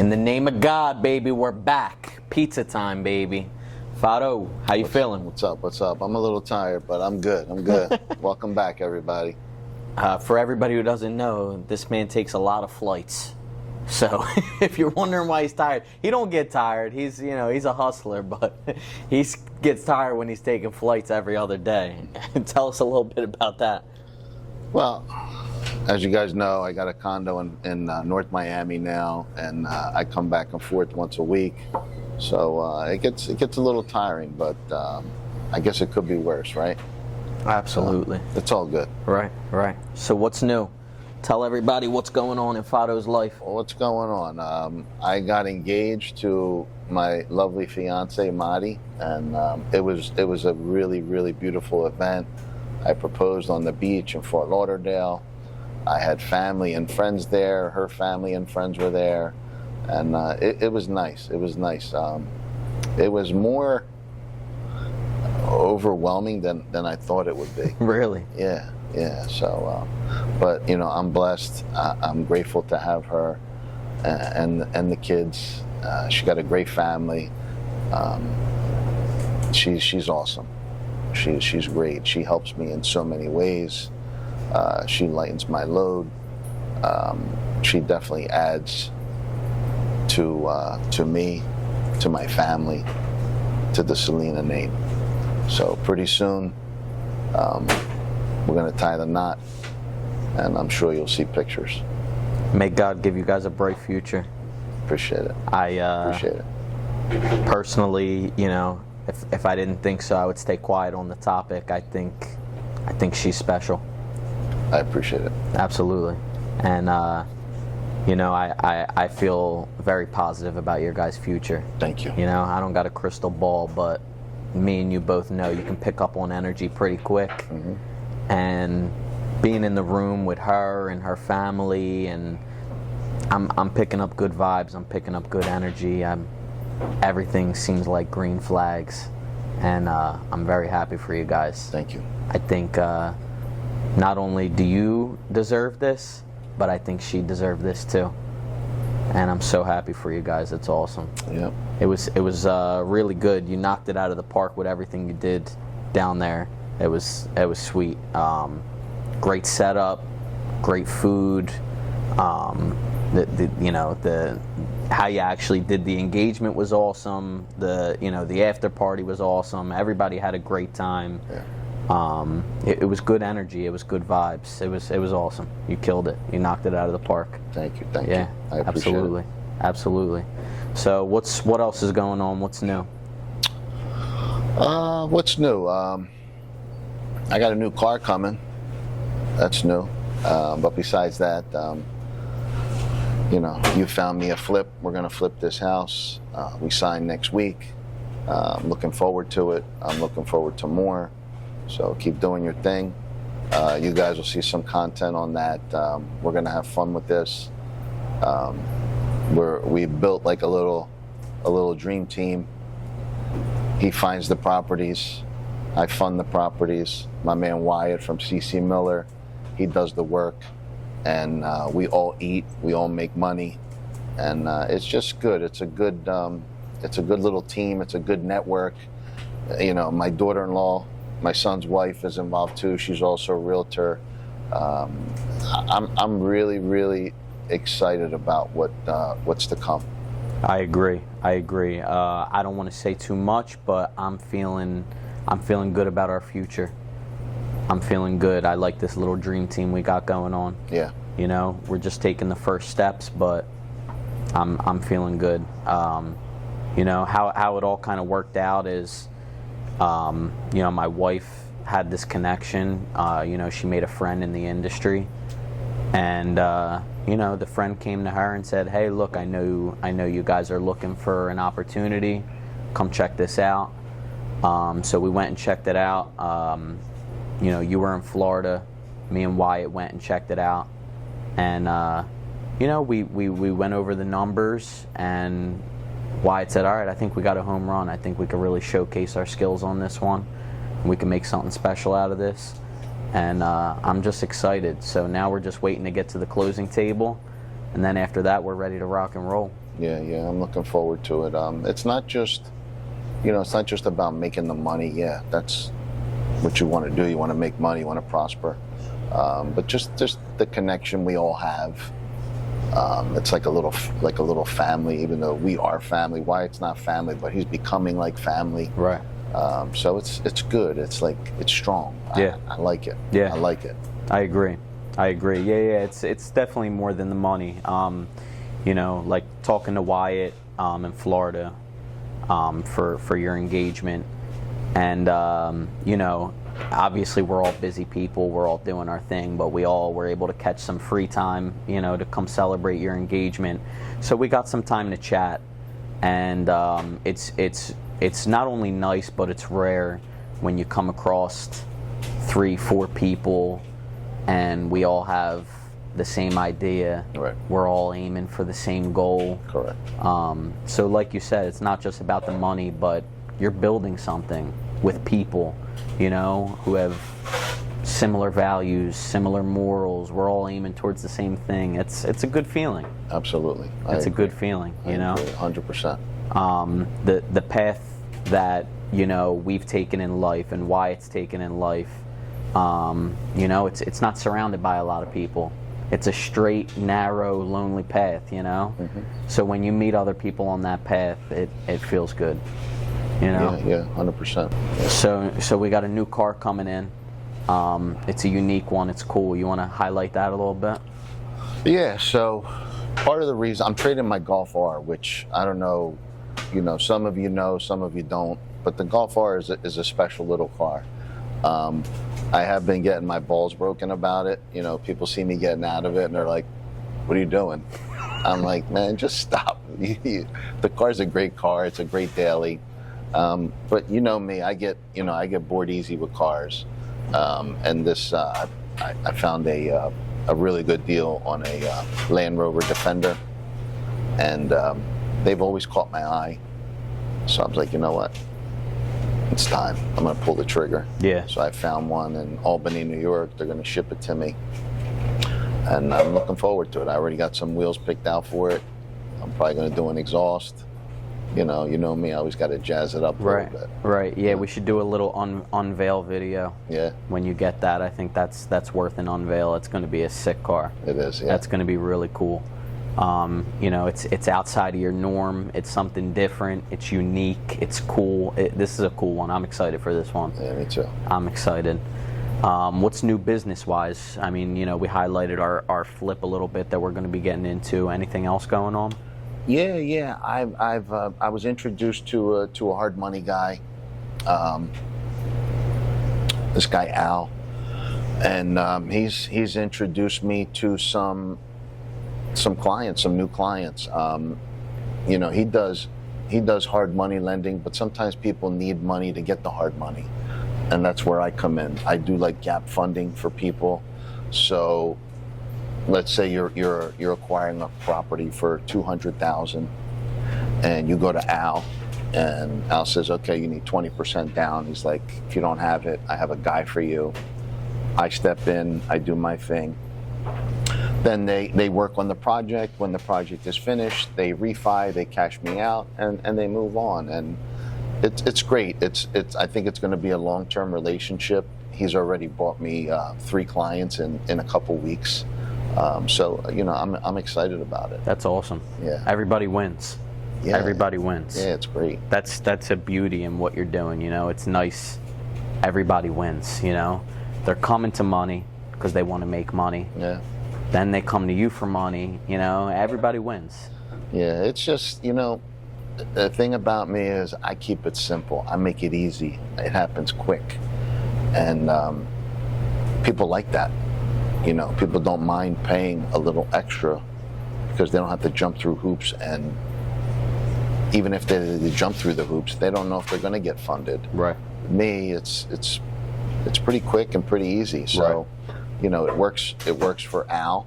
In the name of God, baby, we're back. Pizza time, baby. Fado, how you feeling? What's up? What's up? I'm a little tired, but I'm good. I'm good. Welcome back, everybody. For everybody who doesn't know, this man takes a lot of flights. So if you're wondering why he's tired, he don't get tired. He's a hustler, but he gets tired when he's taking flights every other day. Tell us a little bit about that. Well, as you guys know, I got a condo in North Miami now, and I come back and forth once a week. So it gets a little tiring, but I guess it could be worse, right? Absolutely. It's all good. Right. So what's new? Tell everybody what's going on in Fado's life. Well, what's going on? I got engaged to my lovely fiance, Madi, and it was a really, really beautiful event. I proposed on the beach in Fort Lauderdale. I had family and friends there. Her family and friends were there, and it was nice. It was nice. It was more overwhelming than I thought it would be. Really? Yeah. So, but I'm blessed. I'm grateful to have her and the kids. She got a great family. She's awesome. She's great. She helps me in so many ways. She lightens my load. She definitely adds to me, to my family, to the Selena name. So pretty soon, we're going to tie the knot, and I'm sure you'll see pictures. May God give you guys a bright future. Appreciate it. Appreciate it. Personally, if I didn't think so, I would stay quiet on the topic. I think she's special. I appreciate it. Absolutely. And, I feel very positive about your guys' future. Thank you. I don't got a crystal ball, but me and you both know you can pick up on energy pretty quick. Mm-hmm. And being in the room with her and her family, and I'm picking up good vibes. I'm picking up good energy. Everything seems like green flags, and I'm very happy for you guys. Thank you. I think not only do you deserve this, but I think she deserved this too. And I'm so happy for you guys. It's awesome. Yep. It was really good. You knocked it out of the park with everything you did down there. It was sweet. Great setup, great food. How you actually did the engagement was awesome. The after party was awesome. Everybody had a great time. Yeah. It was good energy. It was good vibes. It was awesome. You killed it. You knocked it out of the park. Thank you. Thank you. I appreciate it. Absolutely. So what else is going on? What's new? What's new? I got a new car coming. That's new. But besides that, you found me a flip. We're going to flip this house. We sign next week. I'm looking forward to it. I'm looking forward to more. So keep doing your thing. You guys will see some content on that. We're going to have fun with this. We built like a little dream team. He finds the properties. I fund the properties. My man Wyatt from CC Miller, he does the work, and we all eat. We all make money, and it's just good. It's a good little team. It's a good network. My daughter-in-law, my son's wife, is involved too. She's also a realtor. I'm really, really excited about what's to come. I agree. I don't want to say too much, but I'm feeling good about our future. I'm feeling good. I like this little dream team we got going on. Yeah. We're just taking the first steps, but I'm feeling good. How it all kind of worked out is, my wife had this connection. She made a friend in the industry, and the friend came to her and said, "Hey, look, I know you guys are looking for an opportunity. Come check this out." So we went and checked it out. You were in Florida. Me and Wyatt went and checked it out. And, we went over the numbers, and Wyatt said, all right, I think we got a home run. I think we could really showcase our skills on this one. We can make something special out of this. And I'm just excited. So now we're just waiting to get to the closing table. And then after that, we're ready to rock and roll. Yeah. I'm looking forward to it. It's not just, it's not just about making the money. Yeah, that's what you want to do. You want to make money. You want to prosper. But just the connection we all have. It's like a little family, even though we are family. Wyatt's not family, but he's becoming like family. Right. So it's good. It's strong. Yeah. I like it. Yeah. I like it. I agree. Yeah. It's definitely more than the money. Like talking to Wyatt in Florida for your engagement, and obviously we're all busy people. We're all doing our thing, but we all were able to catch some free time, to come celebrate your engagement. So we got some time to chat, and it's not only nice, but it's rare when you come across 3-4 people and we all have the same idea. Right. We're all aiming for the same goal. Correct. So like you said, it's not just about the money, but you're building something with people, who have similar values, similar morals. We're all aiming towards the same thing. It's a good feeling. Absolutely. It's a good feeling, I agree, 100%. The path that we've taken in life and Wyatt's taken in life, it's not surrounded by a lot of people. It's a straight, narrow, lonely path, Mm-hmm. So when you meet other people on that path, it feels good, Yeah, 100%. So we got a new car coming in. It's a unique one. It's cool. You want to highlight that a little bit? Yeah, so part of the reason I'm trading my Golf R, which I don't know, some of you know, some of you don't, but the Golf R is a special little car. I have been getting my balls broken about it. People see me getting out of it and they're like, "What are you doing?" I'm like, "Man, just stop." The car's a great car. It's a great daily. But me, I get bored easy with cars. And this, I found a really good deal on a Land Rover Defender, and they've always caught my eye. So I was like, you know what? It's time. I'm going to pull the trigger. Yeah. So I found one in Albany, New York. They're going to ship it to me, and I'm looking forward to it. I already got some wheels picked out for it. I'm probably going to do an exhaust. You know me, I always got to jazz it up a little bit. Right. Yeah, we should do a little unveil video. Yeah. When you get that, I think that's worth an unveil. It's going to be a sick car. It is. Yeah. That's going to be really cool. It's outside of your norm. It's something different. It's unique. It's cool. This is a cool one. I'm excited for this one. Yeah, me too. I'm excited. What's new business-wise? I mean, we highlighted our flip a little bit that we're going to be getting into. Anything else going on? Yeah. I was introduced to a hard money guy. This guy Al, and he's introduced me to some clients, some new clients. He does hard money lending, but sometimes people need money to get the hard money, and that's where I come in. I do like gap funding for people. So let's say you're acquiring a property for $200,000, and you go to Al, and Al says, okay, you need 20% down. He's like, if you don't have it, I have a guy for you. I step in, I do my thing. Then they work on the project. When the project is finished, they refi, they cash me out, and they move on. And it's great. I think it's going to be a long-term relationship. He's already brought me 3 clients in a couple weeks. So I'm excited about it. That's awesome. Yeah. Everybody wins. Yeah. Everybody wins. Yeah, it's great. That's a beauty in what you're doing. It's nice. Everybody wins. They're coming to money because they want to make money. Yeah. Then they come to you for money. Everybody wins. Yeah, it's just the thing about me is I keep it simple. I make it easy. It happens quick, and people like that. People don't mind paying a little extra because they don't have to jump through hoops, and even if they jump through the hoops, they don't know if they're going to get funded. Right. Me, it's pretty quick and pretty easy. So, it works for Al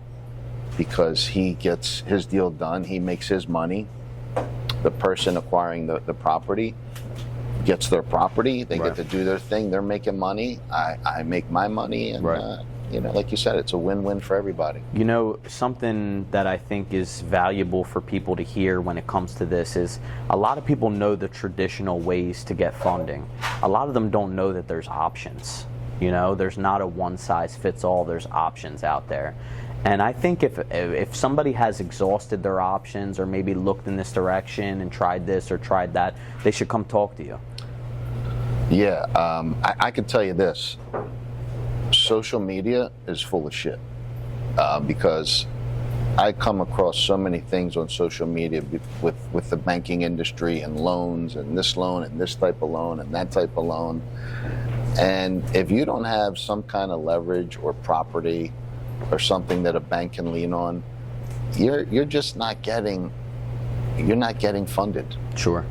because he gets his deal done. He makes his money. The person acquiring the property gets their property. They get to do their thing. They're making money. I make my money, and like you said, it's a win-win for everybody. You know, something that I think is valuable for people to hear when it comes to this is a lot of people know the traditional ways to get funding. A lot of them don't know that there's options. You know, there's not a one-size-fits-all. There's options out there. And I think if somebody has exhausted their options or maybe looked in this direction and tried this or tried that, they should come talk to you. Yeah, I can tell you this. Social media is full of shit because I come across so many things on social media with the banking industry and loans and this loan and this type of loan and that type of loan. And if you don't have some kind of leverage or property or something that a bank can lean on, you're just not getting funded. Sure.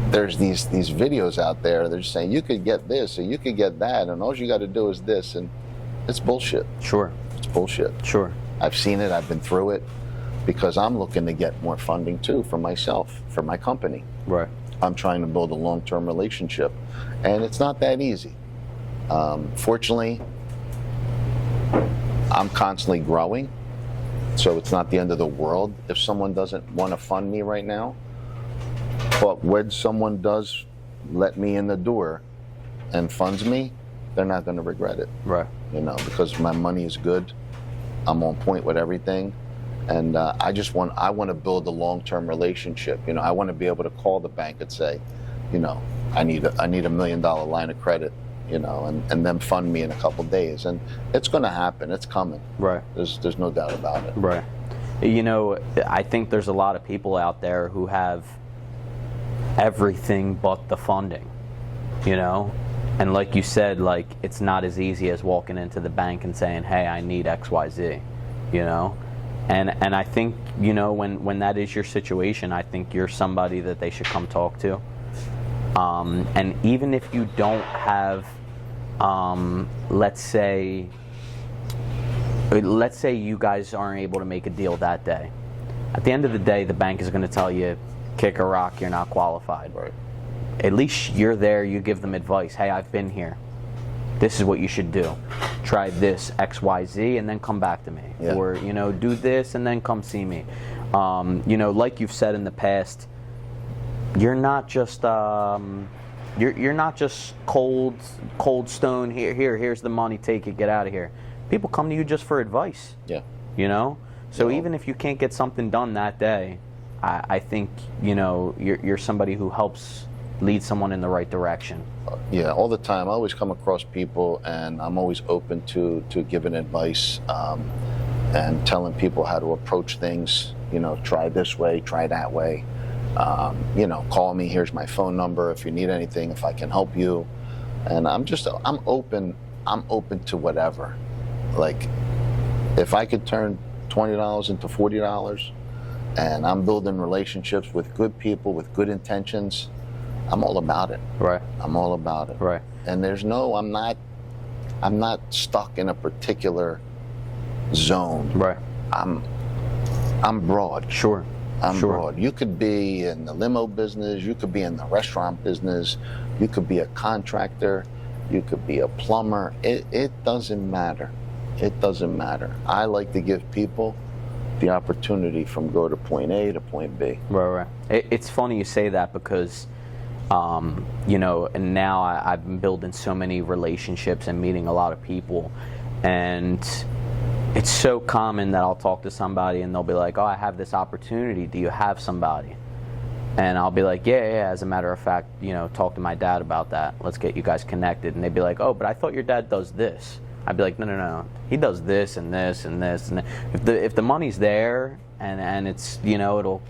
There's these videos out there. They're saying you could get this or you could get that, and all you got to do is this, and it's bullshit. Sure. It's bullshit. Sure. I've seen it. I've been through it because I'm looking to get more funding too for myself, for my company. Right. I'm trying to build a long-term relationship, and it's not that easy. Fortunately, I'm constantly growing, so it's not the end of the world if someone doesn't want to fund me right now. But when someone does let me in the door and funds me, they're not going to regret it. Right. Because my money is good. I'm on point with everything. And I want to build a long-term relationship. I want to be able to call the bank and say, I need a $1 million line of credit, and then fund me in a couple days. And it's going to happen. It's coming. Right. There's no doubt about it. Right. I think there's a lot of people out there who have everything but the funding, and like you said, like it's not as easy as walking into the bank and saying, hey, I need XYZ, and I think when that is your situation, I think you're somebody that they should come talk to, and even if you don't have let's say you guys aren't able to make a deal that day, at the end of the day the bank is going to tell you, kick a rock, you're not qualified. Right. At least you're there, you give them advice. Hey, I've been here. This is what you should do. Try this, X, Y, Z, and then come back to me. Yeah. Or, do this and then come see me. Like you've said in the past, you're not just you're not just cold stone, here's the money, take it, get out of here. People come to you just for advice. Yeah. So even if you can't get something done that day, I think you're somebody who helps lead someone in the right direction. Yeah, all the time. I always come across people, and I'm always open to giving advice and telling people how to approach things. Try this way, try that way. Call me. Here's my phone number if you need anything, if I can help you. And I'm open. I'm open to whatever. Like, if I could turn $20 into $40. And I'm building relationships with good people, with good intentions, I'm all about it. Right. I'm all about it. Right. And I'm not stuck in a particular zone. Right. I'm broad. Sure. I'm broad. You could be in the limo business, you could be in the restaurant business, you could be a contractor, you could be a plumber. It doesn't matter. It doesn't matter. I like to give people the opportunity from go to point A to point B. Right. It's funny you say that because, and now I've been building so many relationships and meeting a lot of people, and it's so common that I'll talk to somebody and they'll be like, oh, I have this opportunity. Do you have somebody? And I'll be like, yeah. As a matter of fact, talk to my dad about that. Let's get you guys connected. And they'd be like, oh, but I thought your dad does this. I'd be like, no. He does this and this and this. And if the money's there and it's, he'll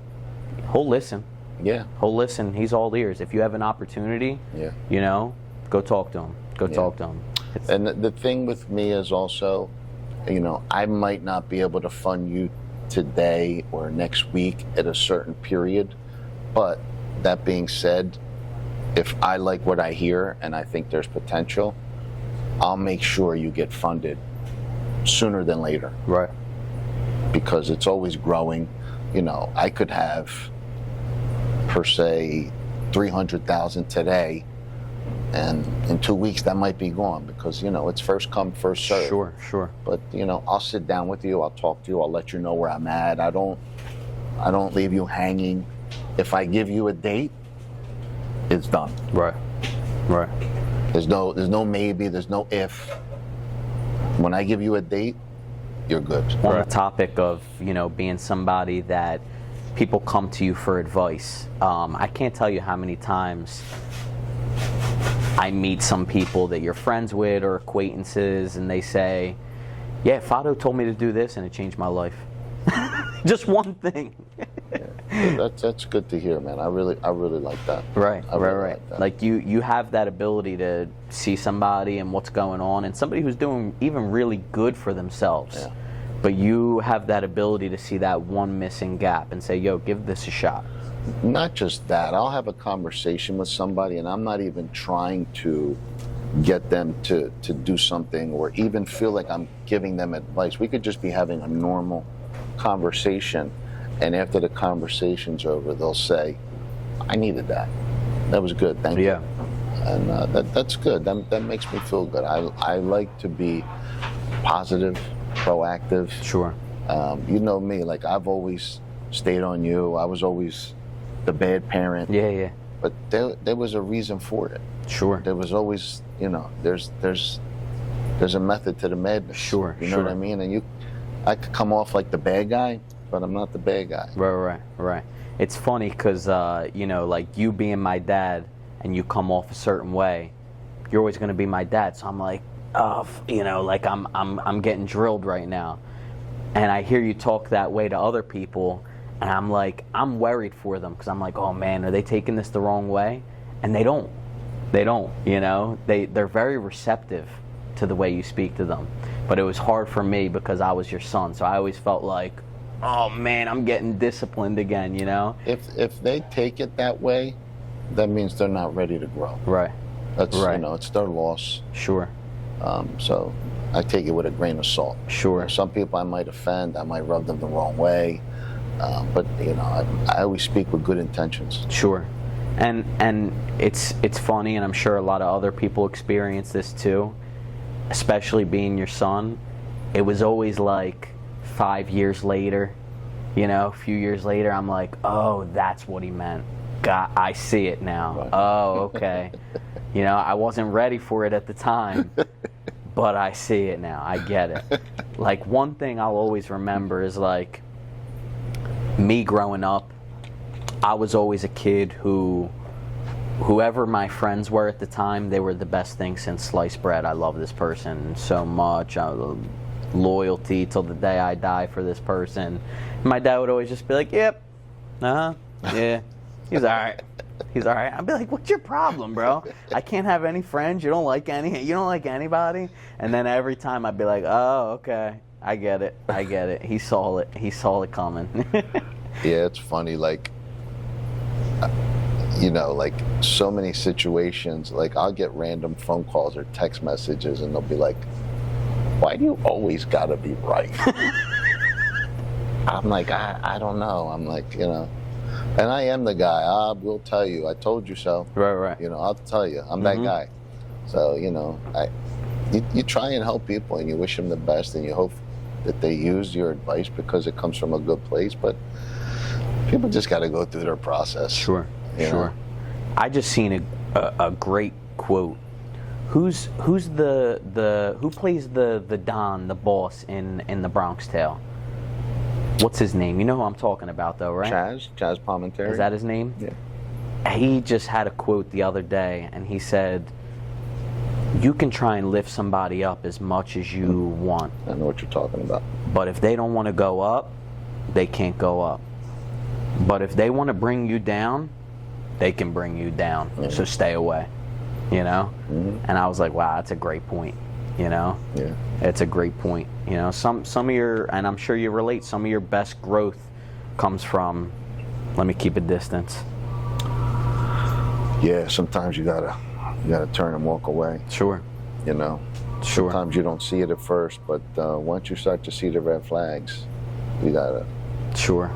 listen. Yeah. He'll listen. He's all ears. If you have an opportunity, yeah. Go talk to him. Talk to him. And the thing with me is also, I might not be able to fund you today or next week at a certain period. But that being said, if I like what I hear and I think there's potential, I'll make sure you get funded sooner than later. Right. Because it's always growing. I could have, per se, $300,000 today, And in 2 weeks, that might be gone because, you know, it's first come, first serve. Sure, sure. But, you know, I'll sit down with you. I'll talk to you. I'll let you know where I'm at. I don't leave you hanging. If I give you a date, it's done. Right, right. There's no maybe. There's no if. When I give you a date, you're good. On the topic of, you know, being somebody that people come to you for advice, I can't tell you how many times I meet some people that you're friends with or acquaintances, and they say, yeah, Fado told me to do this and it changed my life. Just one thing. Yeah. That's good to hear, man. I really like that. Right, really like that. Like you have that ability to see somebody and what's going on, and somebody who's doing even really good for themselves. Yeah. But you have that ability to see that one missing gap and say, yo, give this a shot. Not just that. I'll have a conversation with somebody, and I'm not even trying to get them to do something or even feel like I'm giving them advice. We could just be having a normal conversation, and after the conversation's over, they'll say, I needed that. That was good. Thank you. And that's good. That makes me feel good. I like to be positive, proactive. Sure. You know me, like I've always stayed on you. I was always the bad parent. Yeah. But there was a reason for it. Sure. There was always, you know, there's a method to the madness. Sure. You know what I mean? And I could come off like the bad guy, but I'm not the bad guy. Right. It's funny because, you know, like you being my dad and you come off a certain way, you're always going to be my dad. So I'm like, you know, like I'm getting drilled right now. And I hear you talk that way to other people, and I'm like, I'm worried for them because I'm like, oh man, are they taking this the wrong way? And they don't, you know, they're very receptive to the way you speak to them. But it was hard for me because I was your son, so I always felt like, oh man, I'm getting disciplined again, you know? If they take it that way, that means they're not ready to grow. Right. That's right. You know, it's their loss. Sure. So I take it with a grain of salt. Sure. You know, some people I might offend, I might rub them the wrong way, but you know, I always speak with good intentions. Sure. And it's funny, and I'm sure a lot of other people experience this too, especially being your son. It was always like 5 years later, you know, a few years later, I'm like, oh, that's what he meant. God, I see it now. Right. Oh, okay. You know, I wasn't ready for it at the time, but I see it now. I get it. Like, one thing I'll always remember is, like, me growing up, I was always a kid whoever my friends were at the time, they were the best thing since sliced bread. I love this person so much. Loyalty till the day I die for this person. And my dad would always just be like, yep, yeah, he's all right. He's all right. I'd be like, what's your problem, bro? I can't have any friends. You don't like anybody. And then every time I'd be like, oh, okay, I get it. He saw it coming. Yeah, it's funny, like, you know, like so many situations, like I'll get random phone calls or text messages and they'll be like, why do you always gotta be right? I'm like, I don't know. I'm like, you know, and I am the guy. I will tell you, I told you so. Right. You know, I'll tell you, I'm that guy. So, you know, you try and help people and you wish them the best and you hope that they use your advice because it comes from a good place, but people just got to go through their process. Sure. Know? I just seen a great quote. Who plays the Don, the boss in the Bronx Tale? What's his name? You know who I'm talking about, though, right? Chaz Palminteri. Is that his name? Yeah. He just had a quote the other day, and he said, you can try and lift somebody up as much as you want. I know what you're talking about. But if they don't want to go up, they can't go up. But if they want to bring you down, they can bring you down. Mm-hmm. So stay away, you know? Mm-hmm. And I was like, wow, that's a great point, you know? Yeah. It's a great point. You know, some of your, and I'm sure you relate, some of your best growth comes from, let me keep a distance. Yeah, sometimes you gotta turn and walk away. Sure. You know? Sure. Sometimes you don't see it at first, but once you start to see the red flags, you gotta sure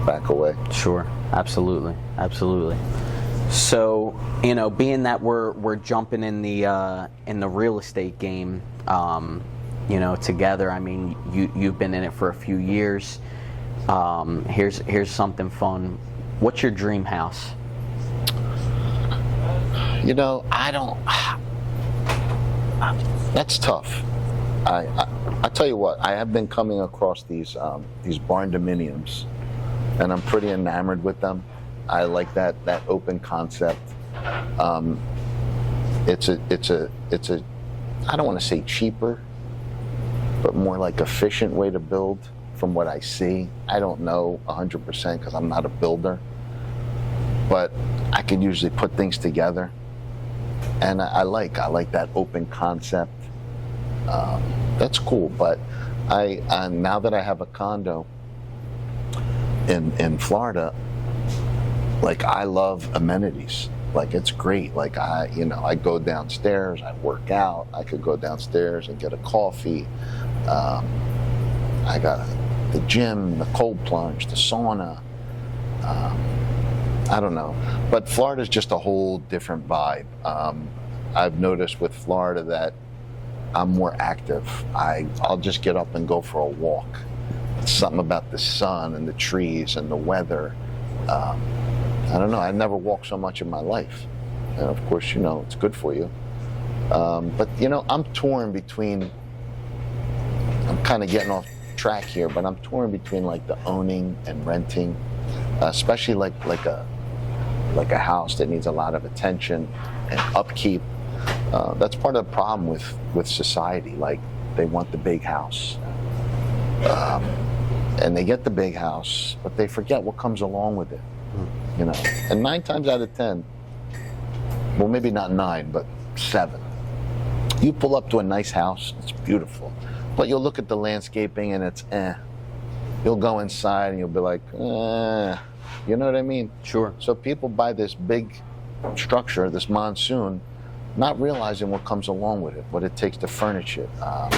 back away. Sure. Absolutely. So, being that we're jumping in the real estate game, together. I mean, you've been in it for a few years. Here's something fun. What's your dream house? I don't. That's tough. I tell you what, I have been coming across these barn dominiums, and I'm pretty enamored with them. I like that open concept. It's a I don't want to say cheaper, but more like efficient way to build from what I see. I don't know 100% because I'm not a builder, but I can usually put things together, and I like that open concept. That's cool, but I now that I have a condo in Florida, like I love amenities. Like it's great. Like I go downstairs, I work out. I could go downstairs and get a coffee. I got the gym, the cold plunge, the sauna. I don't know, but Florida's just a whole different vibe. I've noticed with Florida that I'm more active. I'll just get up and go for a walk. It's something about the sun and the trees and the weather. I don't know. I never walked so much in my life, and of course, it's good for you. But I'm torn between. I'm kind of getting off track here, but I'm torn between like the owning and renting, especially like a house that needs a lot of attention and upkeep. That's part of the problem with society. Like they want the big house, and they get the big house, but they forget what comes along with it. And 9 times out of 10, well, maybe not 9, but 7, you pull up to a nice house, it's beautiful, but you'll look at the landscaping and it's You'll go inside and you'll be like, you know what I mean? Sure. So people buy this big structure, this monsoon, not realizing what comes along with it, what it takes to furnish it,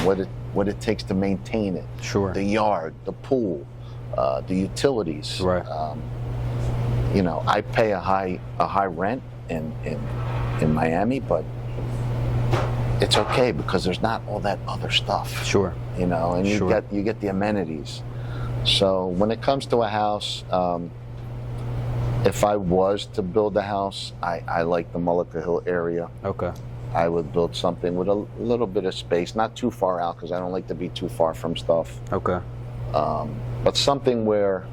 what it takes to maintain it. Sure. The yard, the pool, the utilities. Right. I pay a high rent in Miami, but it's okay because there's not all that other stuff. Sure. And Sure. you get the amenities. So when it comes to a house, if I was to build a house, I like the Mullica Hill area. Okay. I would build something with a little bit of space, not too far out because I don't like to be too far from stuff. Okay. But something where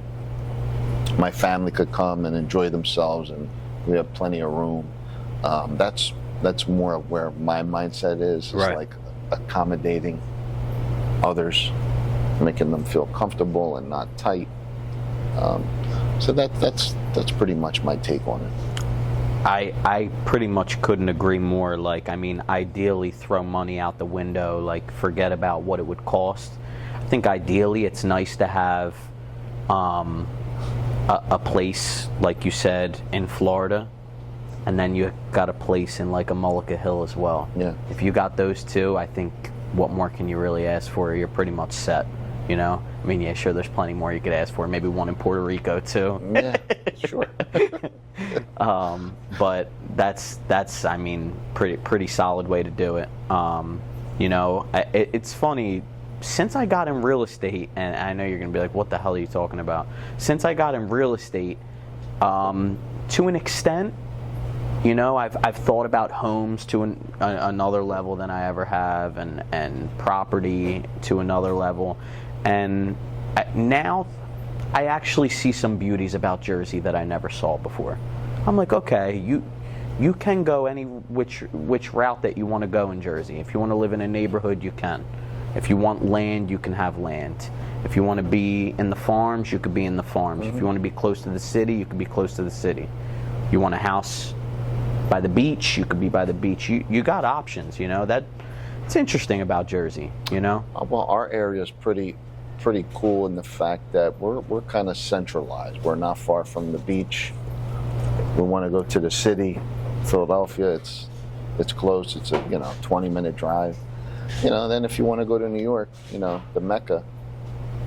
my family could come and enjoy themselves, and we have plenty of room. That's more of where my mindset is. It's Right. like accommodating others, making them feel comfortable and not tight. So that's pretty much my take on it. I pretty much couldn't agree more. Ideally throw money out the window, forget about what it would cost. I think ideally it's nice to have a place, like you said, in Florida, and then you got a place in a Mullica Hill as well. Yeah. If you got those two, I think what more can you really ask for? You're pretty much set, Yeah, sure, there's plenty more you could ask for. Maybe one in Puerto Rico too. Yeah, sure. But that's pretty solid way to do it. It's funny, since I got in real estate, and I know you're gonna be like, what the hell are you talking about? Since I got in real estate, to an extent, I've thought about homes to another level than I ever have, and property to another level, and now I actually see some beauties about Jersey that I never saw before. I'm like, okay, you can go any which route that you want to go in Jersey. If you want to live in a neighborhood, you can. If you want land, you can have land. If you want to be in the farms, you could be in the farms. Mm-hmm. If you want to be close to the city, you could be close to the city. You want a house by the beach, you could be by the beach. You got options, that it's interesting about Jersey, Well, our area is pretty cool in the fact that we're kind of centralized. We're not far from the beach. We want to go to the city, Philadelphia. It's close. It's a 20-minute drive. Then if you want to go to New York, the Mecca,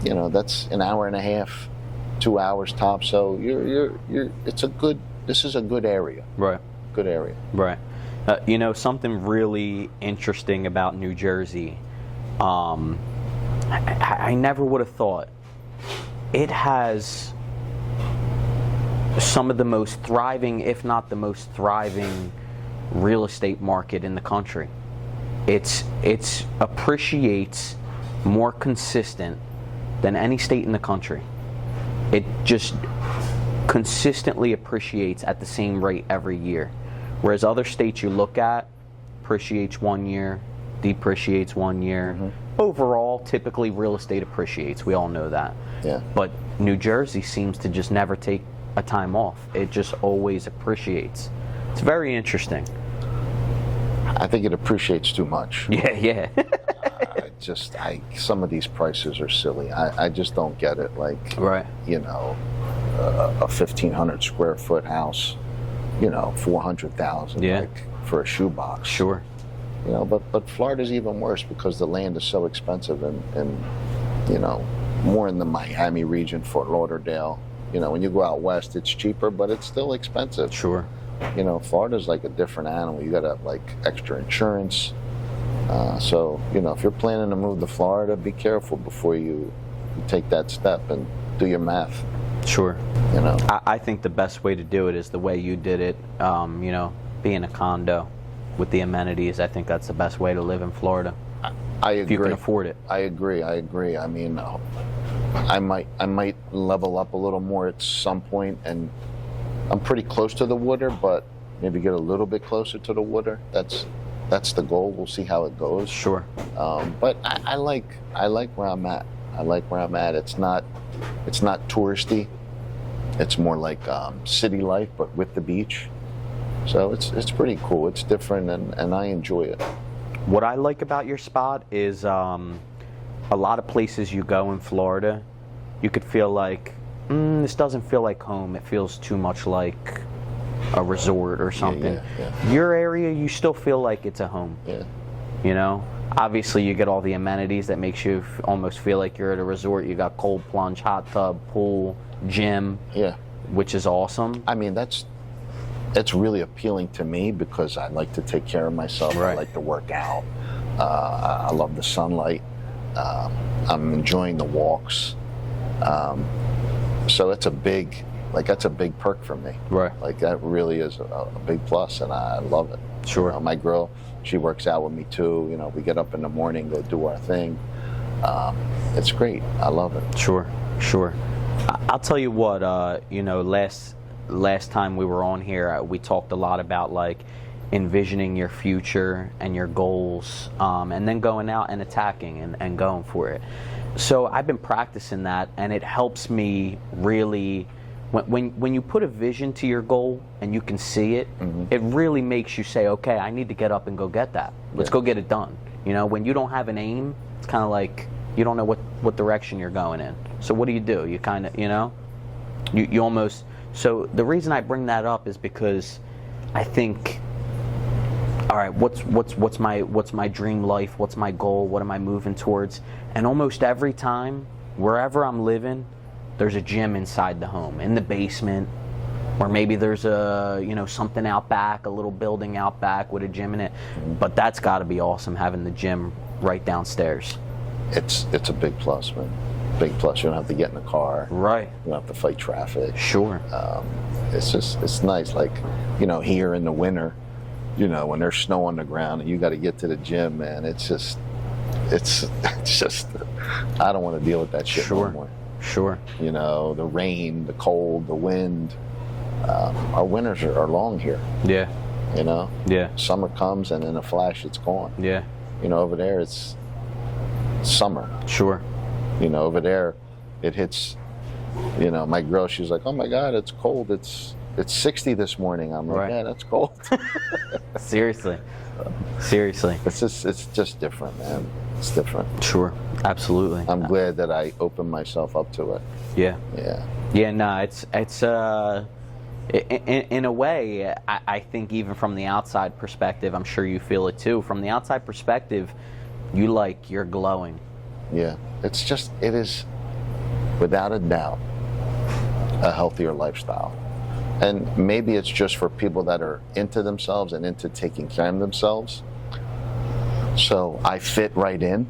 that's an hour and a half, 2 hours tops. So you're it's a good this is a good area. Right. Good area. Right. You know, something really interesting about New Jersey, I never would have thought. It has some of the most thriving, if not the most thriving, real estate market in the country. It's appreciates more consistent than any state in the country. It just consistently appreciates at the same rate every year. Whereas other states you look at, appreciates 1 year, depreciates 1 year. Mm-hmm. Overall, typically real estate appreciates. We all know that. Yeah. But New Jersey seems to just never take a time off. It just always appreciates. It's very interesting. I think it appreciates too much. Yeah, yeah. Some of these prices are silly. I just don't get it. Like, Right. you know, a 1,500 square foot house, you know, 400,000 Yeah. like for a shoebox. Sure. You know, but Florida's even worse because the land is so expensive and you know, more in the Miami region, Fort Lauderdale. You know, when you go out west, it's cheaper, but it's still expensive. Sure. You know, Florida's like a different animal. You got to have like extra insurance. So, you know, if you're planning to move to Florida, be careful before you take that step and do your math. Sure. You know, I think the best way to do it is the way you did it. You know, being a condo with the amenities. I think that's the best way to live in Florida. I agree. If you can afford it. I agree. I mean, I might level up a little more at some point, and I'm pretty close to the water, but maybe get a little bit closer to the water. That's the goal. We'll see how it goes. Sure. But I like where I'm at. I like where I'm at. It's not touristy. It's more like city life, but with the beach. So it's pretty cool. It's different, and I enjoy it. What I like about your spot is a lot of places you go in Florida, you could feel like, this doesn't feel like home. It feels too much like a resort or something. Yeah. Your area, you still feel like it's a home. Yeah. You know, obviously you get all the amenities that makes you almost feel like you're at a resort. You got cold plunge, hot tub, pool, gym. Yeah. Which is awesome. I mean, that's really appealing to me because I like to take care of myself. Right. I like to work out. I love the sunlight. I'm enjoying the walks. So that's a big perk for me. Right. Like that really is a big plus, and I love it. Sure. You know, my girl, she works out with me too. You know, we get up in the morning, go do our thing. It's great. I love it. Sure. I'll tell you what, you know, last time we were on here, we talked a lot about like envisioning your future and your goals, and then going out and attacking and going for it. So I've been practicing that, and it helps me really. When you put a vision to your goal and you can see it, it really makes you say, okay, I need to get up and go get that. Let's go get it done. You know, when you don't have an aim, it's kind of like you don't know what direction you're going in. So what do? You kind of, you know, you almost. So the reason I bring that up is because I think, all right, what's my dream life? What's my goal? What am I moving towards? And almost every time, wherever I'm living, there's a gym inside the home, in the basement, or maybe there's a, you know, something out back, a little building out back with a gym in it. But that's got to be awesome, having the gym right downstairs. It's a big plus, man. Big plus. You don't have to get in the car. Right. You don't have to fight traffic. Sure. It's nice. Like, you know, here in the winter, you know, when there's snow on the ground and you got to get to the gym, man, it's just, I don't want to deal with that shit no more. Sure. You know, the rain, the cold, the wind. Our winters are long here. Yeah. You know? Yeah. Summer comes and in a flash it's gone. Yeah. You know, over there it's summer. Sure. You know, over there it hits, you know, my girl, she's like, oh my God, it's cold. It's 60 this morning. I'm like, Right. yeah, that's cold. Seriously. It's just different, man. It's different. Sure. Absolutely. I'm glad that I opened myself up to it. Yeah. Yeah. Yeah, no, it's in a way, I think even from the outside perspective, I'm sure you feel it too. From the outside perspective, you're glowing. Yeah. It is without a doubt a healthier lifestyle. And maybe it's just for people that are into themselves and into taking care of themselves. So I fit right in.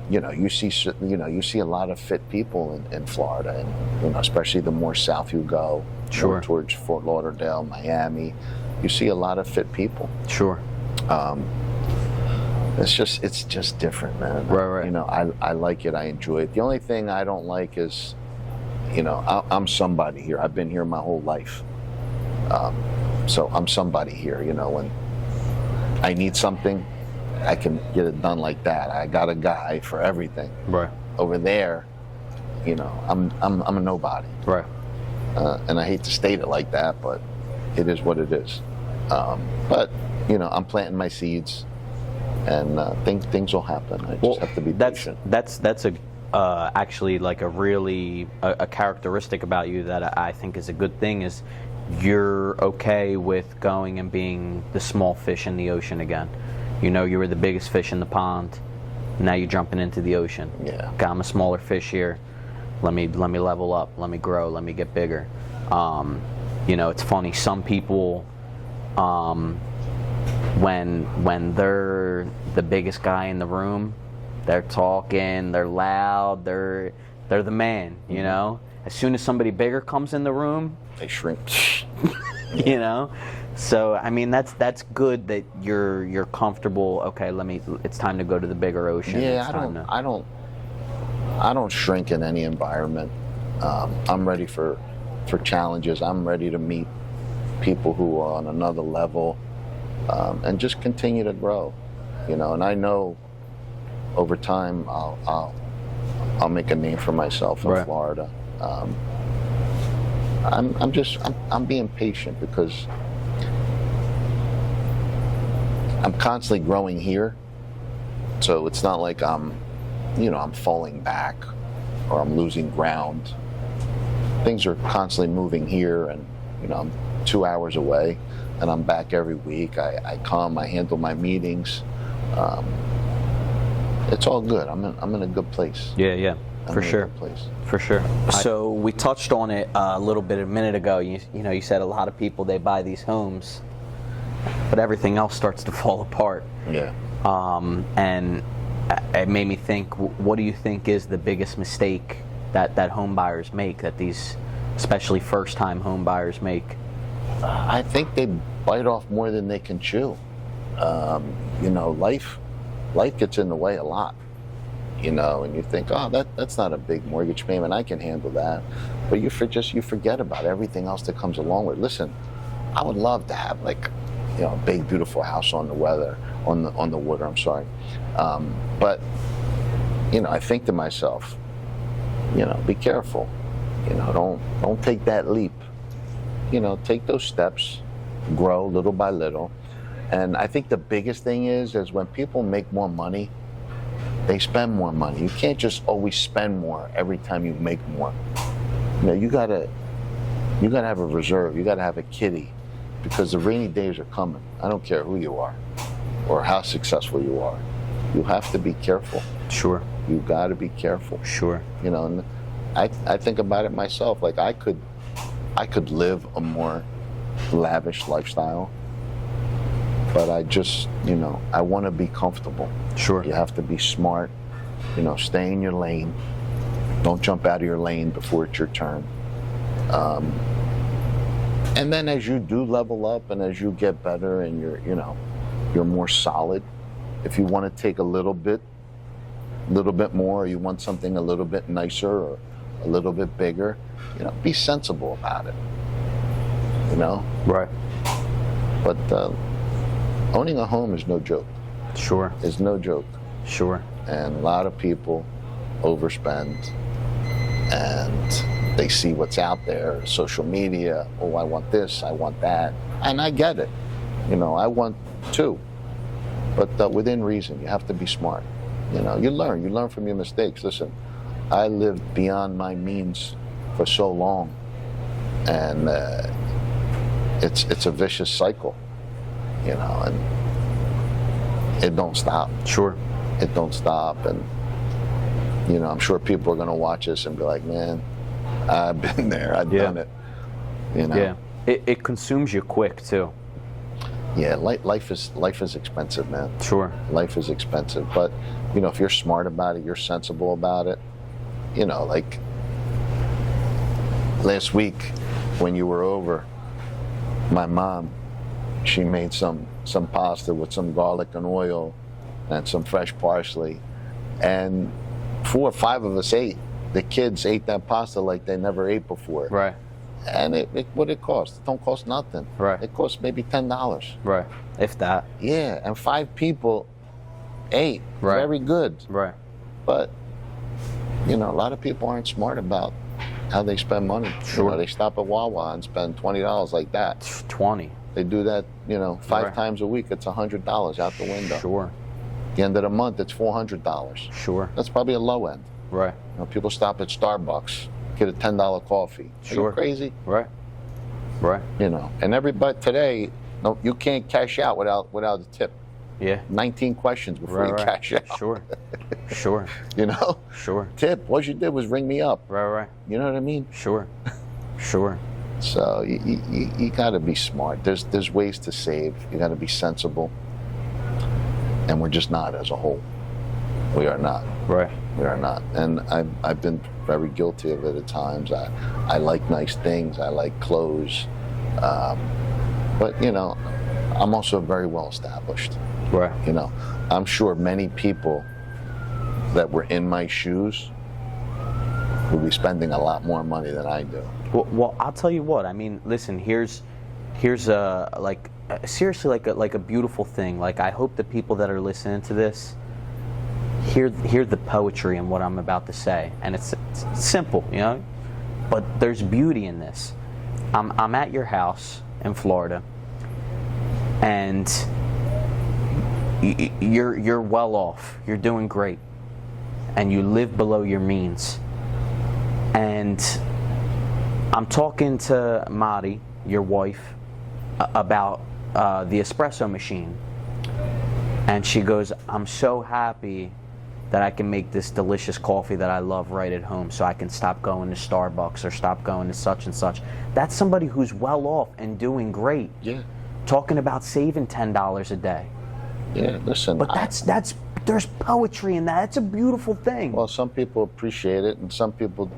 You see a lot of fit people in Florida, and especially the more south you go, Sure. more towards Fort Lauderdale, Miami, you see a lot of fit people. Sure. It's just different, man. Right. I like it. I enjoy it. The only thing I don't like is, I'm somebody here. I've been here my whole life. So I'm somebody here. When I need something, I can get it done like that. I got a guy for everything. Right. Over there, I'm a nobody. Right. And I hate to state it like that, but it is what it is. But I'm planting my seeds, and things will happen. I just have to be patient. That's actually like a really a characteristic about you that I think is a good thing, is you're okay with going and being the small fish in the ocean again. You were the biggest fish in the pond. Now you're jumping into the ocean. Yeah. Okay, I'm a smaller fish here. Let me level up. Let me grow. Let me get bigger. It's funny. Some people, when they're the biggest guy in the room, they're talking. They're loud. They're the man. As soon as somebody bigger comes in the room, They shrink. So I mean that's good that you're comfortable. Okay, it's time to go to the bigger ocean. Yeah, I don't shrink in any environment. I'm ready for challenges. I'm ready to meet people who are on another level, and just continue to grow. And I know over time I'll make a name for myself in Right. Florida. I'm being patient because I'm constantly growing here, so it's not like I'm falling back or I'm losing ground. Things are constantly moving here, and I'm 2 hours away, and I'm back every week. I come, I handle my meetings. It's all good. I'm in a good place. Yeah, for sure. Place. For sure. So we touched on it a little bit a minute ago. You said a lot of people, they buy these homes, but everything else starts to fall apart. Yeah. And it made me think, what do you think is the biggest mistake that home buyers make, that these, especially first-time home buyers, make? I think they bite off more than they can chew. Life gets in the way a lot. And you think, oh, that's not a big mortgage payment. I can handle that. But you forget about everything else that comes along with it. Listen, I would love to have a big, beautiful house on the water. I'm sorry. But I think to myself, be careful. Don't take that leap. Take those steps, grow little by little. And I think the biggest thing is when people make more money, they spend more money. You can't just always spend more every time you make more. You gotta have a reserve. You gotta have a kitty, because the rainy days are coming. I don't care who you are or how successful you are. You have to be careful. Sure. You got to be careful. Sure. And I think about it myself. Like I could live a more lavish lifestyle, but I just, I want to be comfortable. Sure. You have to be smart. Stay in your lane. Don't jump out of your lane before it's your turn. And then as you do level up and as you get better and you're more solid, if you want to take a little bit more, or you want something a little bit nicer or a little bit bigger, be sensible about it. Right. But owning a home is no joke. Sure. It's no joke. Sure. And a lot of people overspend, and they see what's out there, social media. Oh, I want this, I want that. And I get it. I want too. But within reason, you have to be smart. You learn from your mistakes. Listen, I lived beyond my means for so long, and it's a vicious cycle, and it don't stop. Sure. It don't stop. And I'm sure people are going to watch this and be like, man, I've been there, I've done it. Yeah. it consumes you quick too. Yeah, life is expensive, man. Sure. Life is expensive, but you know, if you're smart about it, you're sensible about it. You know, like last week when you were over, my mom, she made some pasta with some garlic and oil and some fresh parsley, and 4 or 5 of us ate. The kids ate that pasta like they never ate before. Right. And what it cost? It don't cost nothing. Right. It cost maybe $10. Right. If that. Yeah, and 5 people ate. Right. Very good. Right. But you know, a lot of people aren't smart about how they spend money. Sure. You know, they stop at Wawa and spend $20 like that. 20. They do that, you know, 5 Right. times a week. It's $100 out the window. Sure. The end of the month, it's $400. Sure. That's probably a low end. Right. You know, people stop at Starbucks, get a $10 coffee. Are Sure. you crazy? Right. Right. You know, and everybody today, no, you can't cash out without a tip. Yeah. 19 questions before Right. you Right. cash out. Sure. Sure. You know, Sure. tip. What you did was ring me up. Right. Right. You know what I mean? Sure. Sure. So you got to be smart. There's ways to save. You got to be sensible, and we're just not as a whole. We are not. Right. We are not. And I've been very guilty of it at times. I like nice things. I like clothes, but you know, I'm also very well established. Right. You know, I'm sure many people that were in my shoes will be spending a lot more money than I do. Well, I'll tell you what. I mean, listen. Here's seriously like a beautiful thing. Like, I hope the people that are listening to this hear the poetry in what I'm about to say, and it's simple, you know. But there's beauty in this. I'm at your house in Florida, and you're well off. You're doing great, and you live below your means. And I'm talking to Madi, your wife, about the espresso machine. And she goes, I'm so happy that I can make this delicious coffee that I love right at home, so I can stop going to Starbucks or stop going to such and such. That's somebody who's well off and doing great. Yeah. Talking about saving $10 a day. Yeah, listen. But there's poetry in that. It's a beautiful thing. Well, some people appreciate it, and some people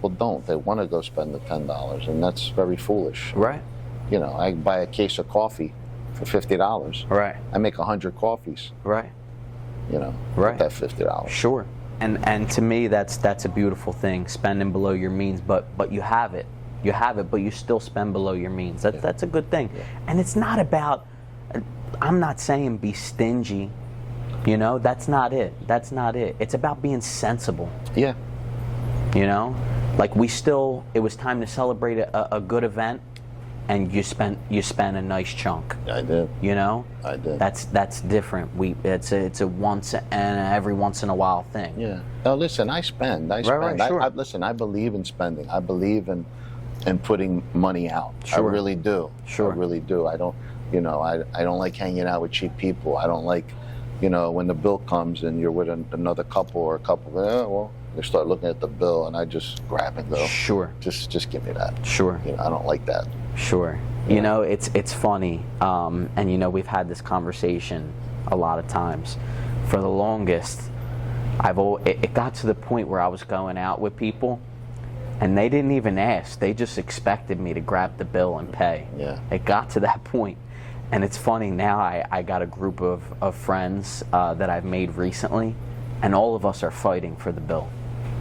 don't. They want to go spend the $10, and that's very foolish. Right. You know, I buy a case of coffee for $50. Right. I make 100 coffees. Right. You know, Right. with that $50. Sure. And to me, that's a beautiful thing, spending below your means. But you have it, but you still spend below your means. That's a good thing. Yeah. And it's not about. I'm not saying be stingy. You know, that's not it. That's not it. It's about being sensible. Yeah. You know, like it was time to celebrate a good event, and you spent a nice chunk. I did. You know, I did. That's different. It's a once and every once in a while thing. Yeah. No, listen. I spend. Right, sure. Listen. I believe in spending. I believe in putting money out. Sure. I really do. Sure. I really do. I don't. You know, I don't like hanging out with cheap people. I don't like, you know, when the bill comes and you're with another couple or a couple. Well, they start looking at the bill, and I just grab and go. Sure. Just give me that. Sure. You know, I don't like that. Sure. Yeah. You know, it's funny, and you know, we've had this conversation a lot of times. For the longest, it got to the point where I was going out with people, and they didn't even ask. They just expected me to grab the bill and pay. Yeah. It got to that point. And it's funny, now I got a group of friends that I've made recently, and all of us are fighting for the bill.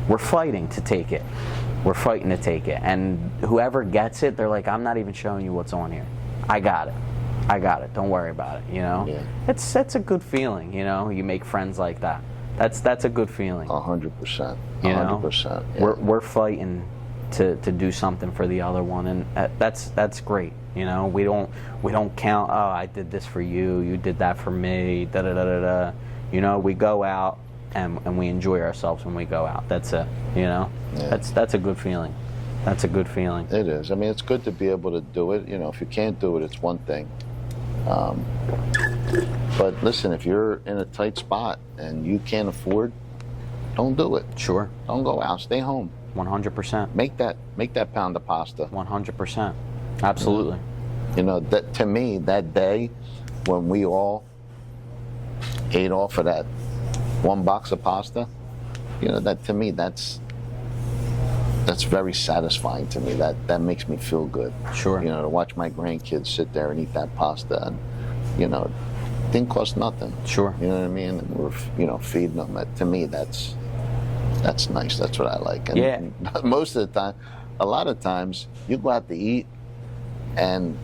We're fighting to take it. We're fighting to take it. And whoever gets it, they're like, I'm not even showing you what's on here. I got it. Don't worry about it, you know? Yeah. It's a good feeling, you know? You make friends like that. That's a good feeling. 100%. You know? 100%. Yeah. We're fighting to do something for the other one, and that's great. You know, we don't count. Oh, I did this for you. You did that for me. Da da da da da. You know, we go out and we enjoy ourselves when we go out. That's a, you know, Yeah. that's a good feeling. That's a good feeling. It is. I mean, it's good to be able to do it. You know, if you can't do it, it's one thing. But listen, if you're in a tight spot and you can't afford, don't do it. Sure. Don't go out. Stay home. 100%. Make that pound of pasta. 100%. Absolutely. You know, that to me, that day when we all ate off of that one box of pasta, you know, that to me, that's very satisfying to me. That makes me feel good. Sure. You know, to watch my grandkids sit there and eat that pasta, and you know, it didn't cost nothing. Sure. You know what I mean? And we're, you know, feeding them. To me, that's nice. That's what I like. And Yeah. most of the time, a lot of times, you go out to eat, and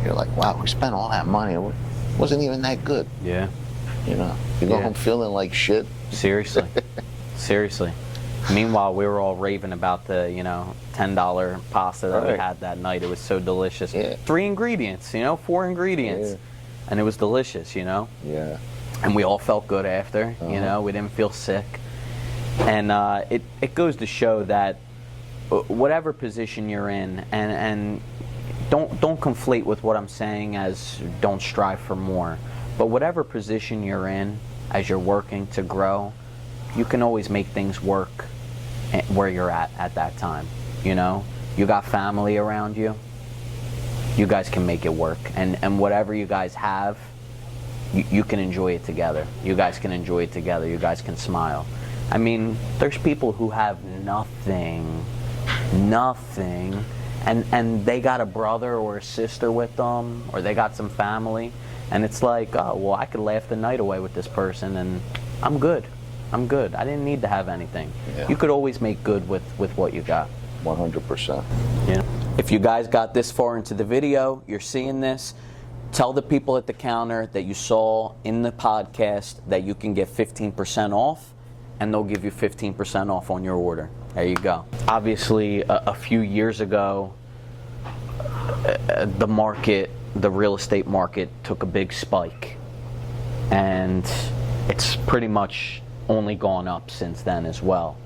you're like, wow, we spent all that money. It wasn't even that good. Yeah. You know, you go Yeah. home feeling like shit. Seriously. Seriously. Meanwhile, we were all raving about the, you know, $10 pasta that we Right. had that night. It was so delicious. Yeah. 3 ingredients, you know, 4 ingredients. Yeah. And it was delicious, you know. Yeah. And we all felt good after, you know. We didn't feel sick. And it goes to show that whatever position you're in, and don't conflate with what I'm saying as don't strive for more. But whatever position you're in, as you're working to grow, you can always make things work where you're at that time. You know, you got family around you. You guys can make it work, and whatever you guys have, you can enjoy it together. You guys can enjoy it together. You guys can smile. I mean, there's people who have nothing, and they got a brother or a sister with them, or they got some family, and it's like, oh, well, I could laugh the night away with this person, and I'm good. I didn't need to have anything. Yeah. You could always make good with what you got. 100%. Yeah. If you guys got this far into the video, you're seeing this, tell the people at the counter that you saw in the podcast that you can get 15% off, and they'll give you 15% off on your order. There you go. Obviously, a few years ago, the real estate market took a big spike, and it's pretty much only gone up since then as well.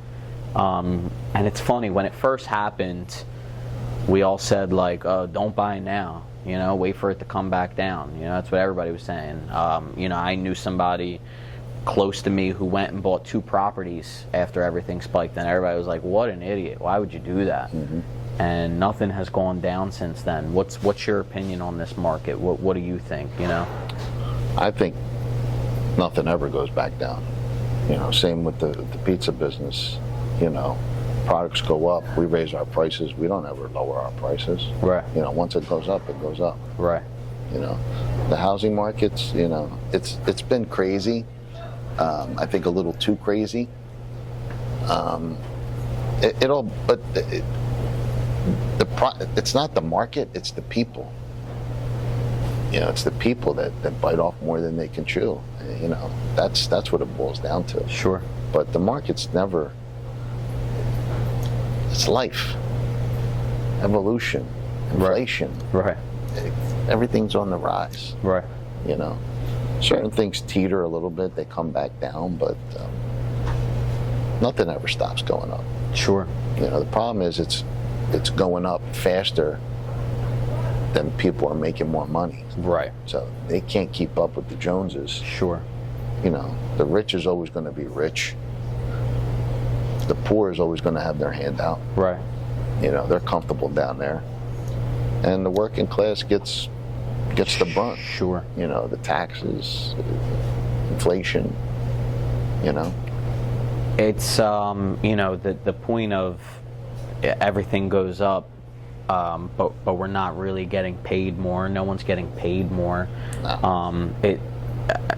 And it's funny, when it first happened, we all said, like, don't buy now, you know, wait for it to come back down. You know, that's what everybody was saying. You know, I knew somebody close to me who went and bought 2 properties after everything spiked, and everybody was like, what an idiot, why would you do that? And nothing has gone down since then. What's your opinion on this market? What do you think, you know? I think nothing ever goes back down. You know, same with the pizza business. You know, products go up, we raise our prices. We don't ever lower our prices. Right. You know, once it goes up, it goes up. Right. You know, the housing markets, you know, it's been crazy. I think a little too crazy. It's not the market, it's the people. You know, it's the people that bite off more than they can chew. You know, that's what it boils down to. Sure. But the market's never. It's life, evolution, inflation. Right. Everything's on the rise. Right. You know, certain things teeter a little bit, they come back down, but nothing ever stops going up. Sure. You know, the problem is it's going up faster than people are making more money. Right. So they can't keep up with the Joneses. Sure. You know, the rich is always going to be rich. The poor is always going to have their hand out. Right. You know, they're comfortable down there. And the working class gets the brunt. Sure. You know, the taxes, inflation, you know. It's, you know, the point of everything goes up, but we're not really getting paid more. No one's getting paid more. No.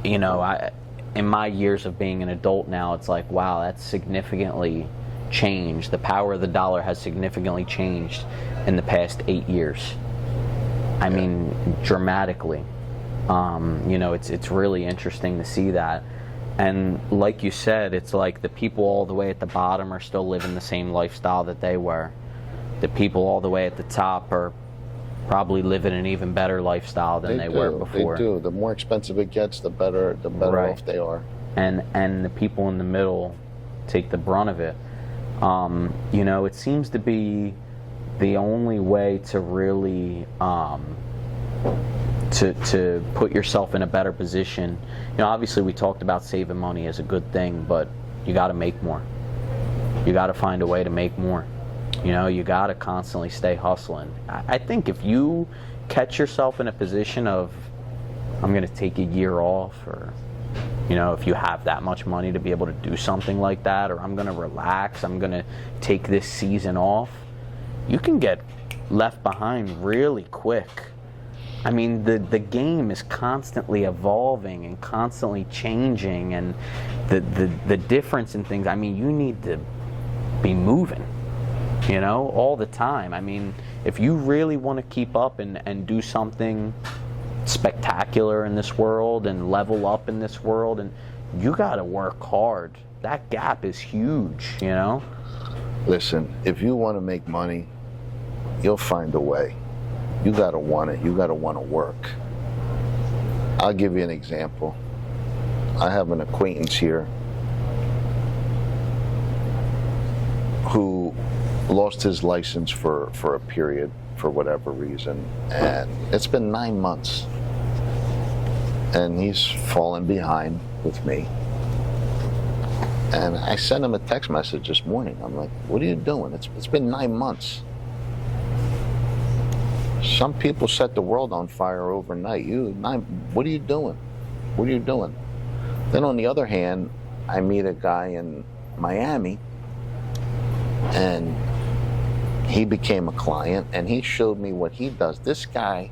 You know, in my years of being an adult now, it's like, wow, that's significantly changed. The power of the dollar has significantly changed in the past 8 years. I mean, dramatically. You know, it's really interesting to see that. And like you said, it's like the people all the way at the bottom are still living the same lifestyle that they were. The people all the way at the top are probably living an even better lifestyle than they were before. They do. The more expensive it gets, the better Right. off they are. And the people in the middle take the brunt of it. You know, it seems to be the only way to really to put yourself in a better position. You know, obviously we talked about saving money as a good thing, but you got to make more. You got to find a way to make more. You know, you got to constantly stay hustling. I think if you catch yourself in a position of, I'm going to take a year off, or, you know, if you have that much money to be able to do something like that, or I'm going to relax, I'm going to take this season off, you can get left behind really quick. I mean, the game is constantly evolving and constantly changing, and the difference in things, I mean, you need to be moving, you know, all the time. I mean, if you really want to keep up and do something spectacular in this world and level up in this world, and you got to work hard. That gap is huge, you know? Listen, if you want to make money, you'll find a way. You got to want it. You got to want to work. I'll give you an example. I have an acquaintance here who lost his license for a period for whatever reason, and it's been 9 months, and he's fallen behind with me. And I sent him a text message this morning. I'm like, what are you doing? It's been 9 months. Some people set the world on fire overnight. What are you doing? What are you doing? Then on the other hand, I meet a guy in Miami, and he became a client, and he showed me what he does. This guy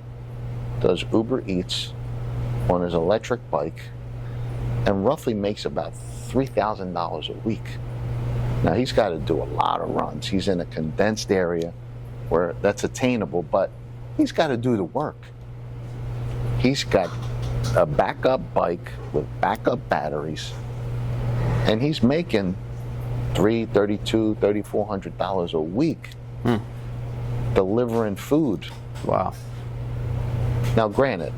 does Uber Eats on his electric bike and roughly makes about $3,000 a week. Now, he's got to do a lot of runs. He's in a condensed area where that's attainable, but he's got to do the work. He's got a backup bike with backup batteries, and he's making $3,200, $3,400 a week delivering food. Wow. Now, granted,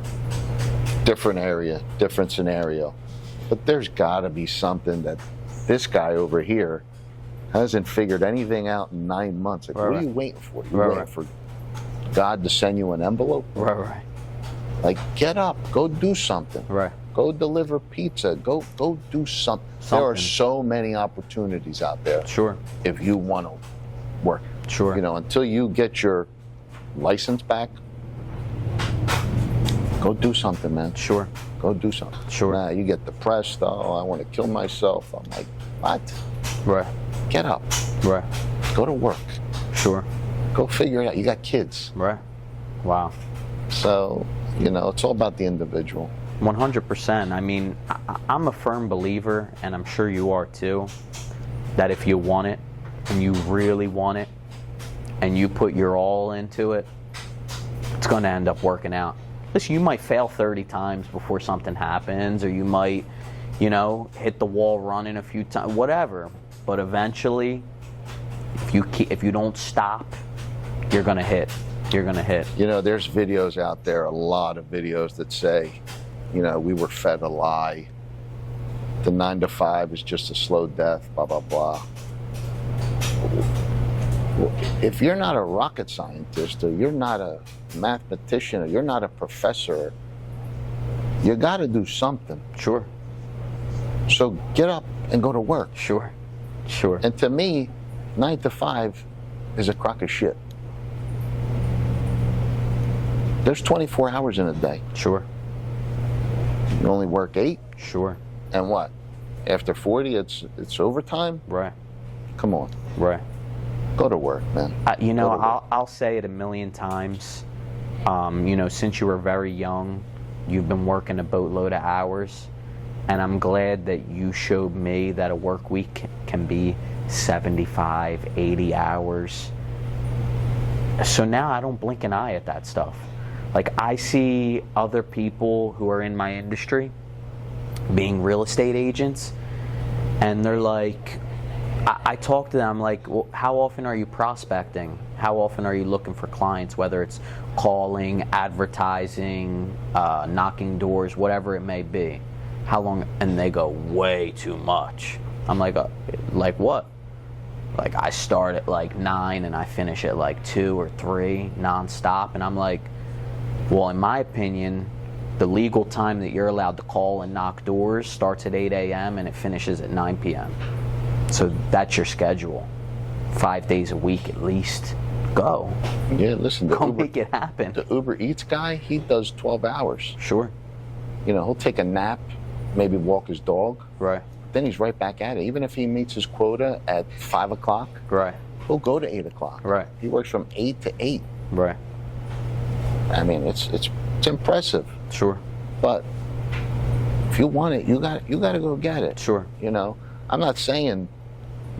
different area, different scenario, but there's got to be something that this guy over here hasn't figured anything out in 9 months. Like, what are you waiting for? You waiting for God to send you an envelope? Right. Like, get up, go do something. Right. Go deliver pizza. Go do something. There are so many opportunities out there. Sure. If you want to work. Sure. You know, until you get your license back, go do something, man. Sure. Go do something. Sure. Nah, you get depressed. Oh, I want to kill myself. I'm like, what? Right. Get up. Right. Go to work. Sure. Go figure it out. You got kids. Right. Wow. So, you know, it's all about the individual. 100%. I mean, I'm a firm believer, and I'm sure you are too, that if you want it, and you really want it, and you put your all into it, it's going to end up working out. Listen, you might fail 30 times before something happens, or you might, you know, hit the wall running a few times, whatever. But eventually, if you don't stop, you're going to hit. You're going to hit. You know, there's videos out there, a lot of videos that say, you know, we were fed a lie. The 9 to 5 is just a slow death, blah, blah, blah. If you're not a rocket scientist, or you're not a mathematician, or you're not a professor, you got to do something. Sure. So get up and go to work. Sure. Sure. And to me, 9 to 5 is a crock of shit. There's 24 hours in a day. Sure. You only work 8? Sure. And what? After 40, it's overtime? Right. Come on. Right. Go to work, man. You know, I'll say it a million times. You know, since you were very young, you've been working a boatload of hours, and I'm glad that you showed me that a work week can be 75, 80 hours. So now I don't blink an eye at that stuff. Like, I see other people who are in my industry being real estate agents, and they're like, I talk to them like, well, how often are you prospecting? How often are you looking for clients, whether it's calling, advertising, knocking doors, whatever it may be? How long? And they go, way too much. I'm like what? Like, I start at like 9 and I finish at like 2 or 3 nonstop. And I'm like, well, in my opinion, the legal time that you're allowed to call and knock doors starts at 8 a.m. and it finishes at 9 p.m. So that's your schedule 5 days a week at least. Go. Yeah, listen, Go make it happen. the Uber Eats guy, he does 12 hours. Sure. He'll take a nap, maybe walk his dog. Right. Then he's right back at it. Even if he meets his quota at 5 o'clock, Right. he'll go to 8 o'clock. Right. He works from 8 to 8. Right. I mean, it's impressive. Sure. But if you want it, you got to go get it. Sure. I'm not saying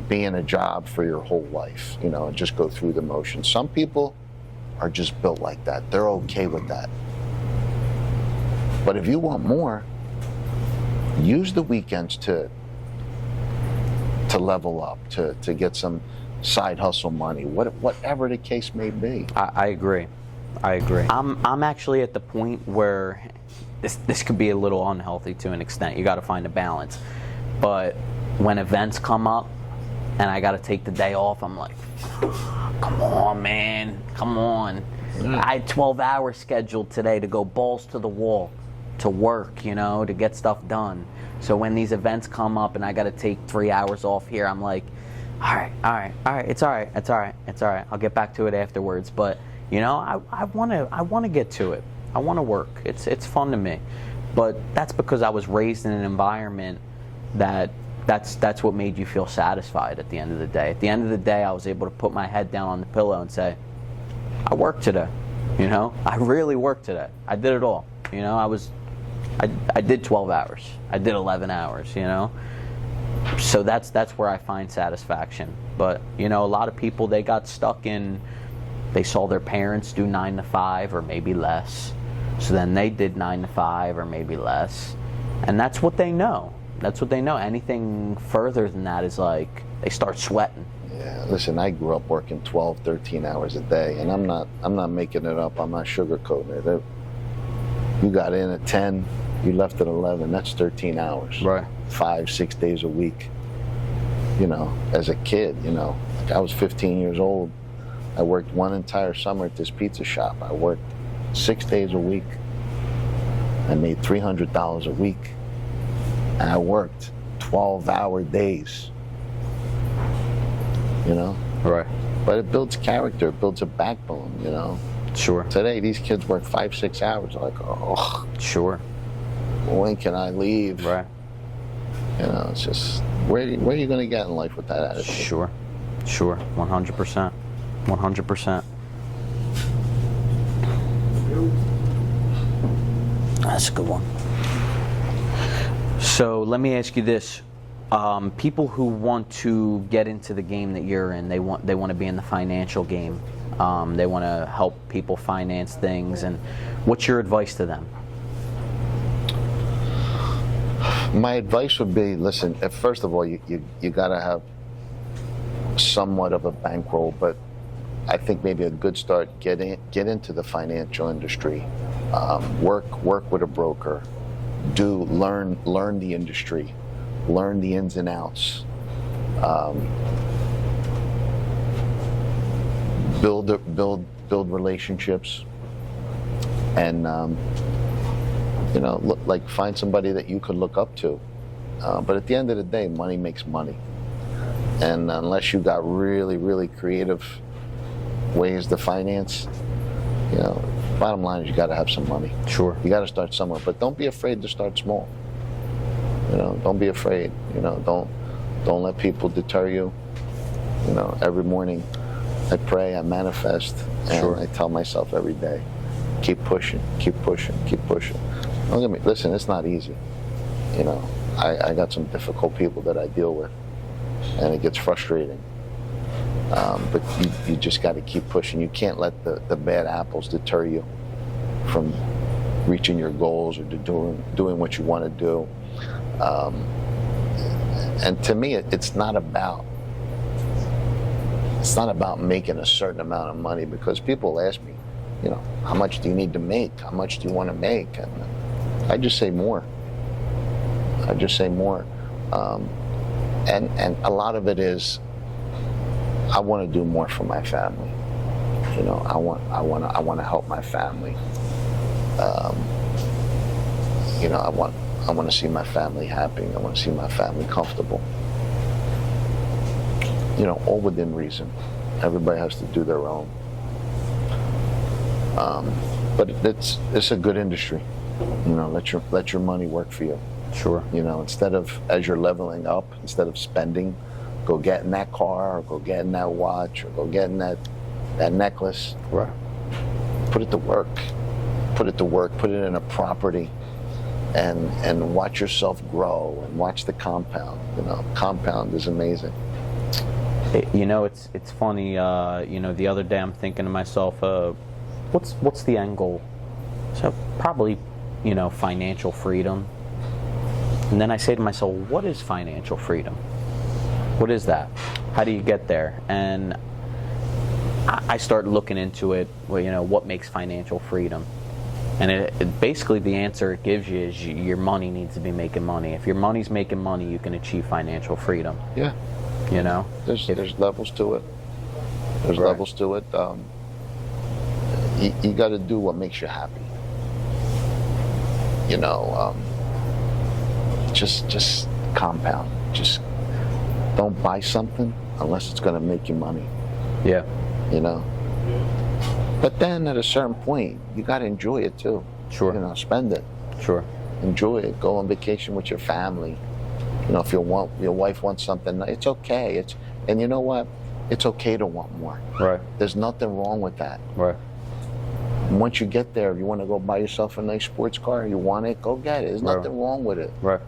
be in a job for your whole life, and just go through the motions. Some people are just built like that. They're okay with that. But if you want more, use the weekends to level up, to get some side hustle money, whatever the case may be. I agree. I'm actually at the point where this could be a little unhealthy to an extent. You got to find a balance. But when events come up and I got to take the day off, I'm like, come on, man, come on. I had 12 hours scheduled today to go balls to the wall, to work, to get stuff done. So when these events come up and I got to take 3 hours off here, I'm like, all right, it's all right. I'll get back to it afterwards. But I want to get to it. I want to work. It's fun to me. But that's because I was raised in an environment that's what made you feel satisfied at the end of the day. At the end of the day, I was able to put my head down on the pillow and say, I worked today. I really worked today. I did it all. I did 12 hours. I did 11 hours, So that's where I find satisfaction. But, a lot of people, they got stuck in, they saw their parents do 9 to 5 or maybe less. So then they did 9 to 5 or maybe less. And that's what they know. Anything further than that is like, they start sweating. Yeah, listen, I grew up working 12, 13 hours a day, and I'm not making it up. I'm not sugarcoating it. You got in at 10, you left at 11. That's 13 hours. Right. 5, 6 days a week. As a kid, like I was 15 years old. I worked one entire summer at this pizza shop. I worked 6 days a week. I made $300 a week. And I worked 12-hour days. Right. But it builds character, it builds a backbone, Sure. Today, these kids work 5, 6 hours. Like, oh, Sure. when can I leave? Right. It's just, where are you going to get in life with that attitude? Sure. 100%. 100%. That's a good one. So let me ask you this. People who want to get into the game that you're in, they want to be in the financial game. They want to help people finance things. And what's your advice to them? My advice would be, listen, first of all, you got to have somewhat of a bankroll, but I think maybe a good start, get into the financial industry. Work with a broker. Learn the industry. Learn the ins and outs. Build relationships, and find somebody that you could look up to. But at the end of the day, money makes money, and unless you got really, really creative ways to finance, bottom line is you got to have some money. Sure. You got to start somewhere, but don't be afraid to start small. Don't be afraid. Don't let people deter you. Every morning I pray, I manifest, and Sure. I tell myself every day, keep pushing, keep pushing, keep pushing. Don't get me, listen, it's not easy. I got some difficult people that I deal with, and it gets frustrating. But you just got to keep pushing. You can't let the bad apples deter you from reaching your goals or doing what you want to do. And to me, it's not about making a certain amount of money, because people ask me, how much do you need to make? How much do you want to make? And I just say more. And a lot of it is, I want to do more for my family. I want to help my family. I want to see my family happy. I want to see my family comfortable. all within reason. Everybody has to do their own. But it's a good industry. Let your money work for you. Sure. Instead of, as you're leveling up, instead of spending, go get in that car, or go get in that watch, or go get in that necklace. Right. Put it to work. Put it to work. Put it in a property, and watch yourself grow, and watch the compound. Compound is amazing. It's funny. The other day I'm thinking to myself, what's the end goal? So probably, financial freedom. And then I say to myself, what is financial freedom? What is that? How do you get there? And I start looking into it. Well, what makes financial freedom? And it basically the answer it gives you is your money needs to be making money. If your money's making money, you can achieve financial freedom. Yeah. There's levels to it. There's Right. levels to it. You got to do what makes you happy. Just compound. Just don't buy something unless it's going to make you money. Yeah. But then at a certain point, you got to enjoy it too. Sure. Spend it. Sure. Enjoy it. Go on vacation with your family. If your wife wants something, it's okay. And you know what? It's okay to want more. Right. There's nothing wrong with that. Right. And once you get there, if you want to go buy yourself a nice sports car, you want it, go get it. There's Right. nothing wrong with it. Right.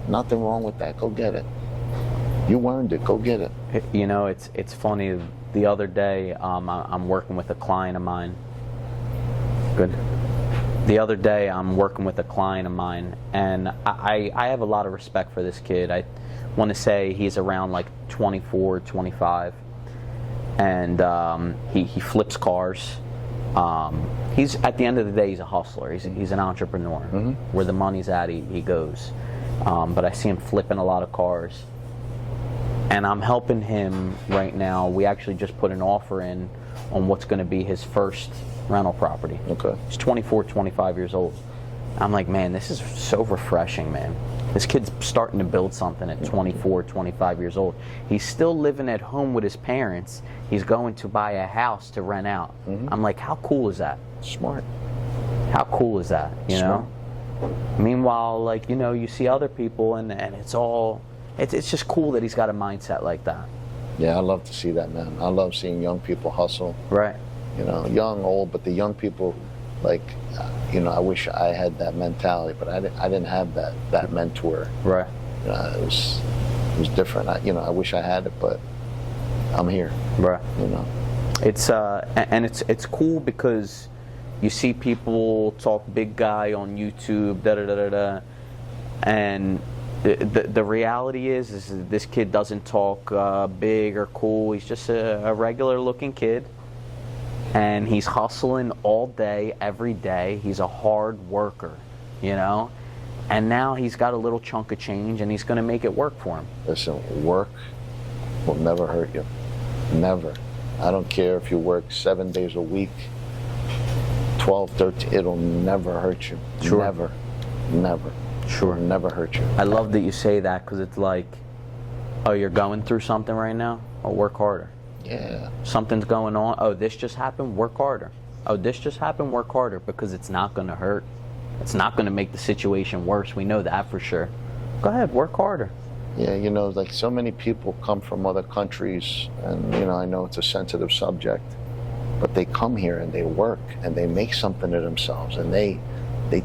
Nothing wrong with that. Go get it. You earned it. Go get it. It's funny. The other day, I'm working with a client of mine. Good. The other day, I'm working with a client of mine, and I have a lot of respect for this kid. I want to say he's around like 24, 25, and he flips cars. He's at the end of the day, he's a hustler. He's an entrepreneur. Mm-hmm. Where the money's at, he goes. But I see him flipping a lot of cars. And I'm helping him right now. We actually just put an offer in on what's going to be his first rental property. Okay. He's 24, 25 years old. I'm like, man, this is so refreshing, man. This kid's starting to build something at 24, 25 years old. He's still living at home with his parents. He's going to buy a house to rent out. Mm-hmm. I'm like, how cool is that? Smart. How cool is that, Smart. Meanwhile, you see other people and it's just cool that he's got a mindset like that. Yeah, I love to see that, man. I love seeing young people hustle. Right. Young, old, but the young people, I wish I had that mentality, but I didn't have that mentor. Right. It was different. I wish I had it, but I'm here. Right. It's It's cool because you see people talk big guy on YouTube, and the reality is this kid doesn't talk big or cool. He's just a regular looking kid, and he's hustling all day, every day. He's a hard worker, and now he's got a little chunk of change, and he's going to make it work for him. Listen, work will never hurt you. Never. I don't care if you work 7 days a week, 12, 13, it'll never hurt you. Sure. Never. Sure. It'll never hurt you. I love that you say that because it's like, oh, you're going through something right now? Oh, work harder. Yeah. Something's going on. Oh, this just happened? Work harder. Oh, this just happened? Work harder because it's not going to hurt. It's not going to make the situation worse. We know that for sure. Go ahead, work harder. Yeah, so many people come from other countries, and, I know it's a sensitive subject, but they come here and they work and they make something of themselves, and they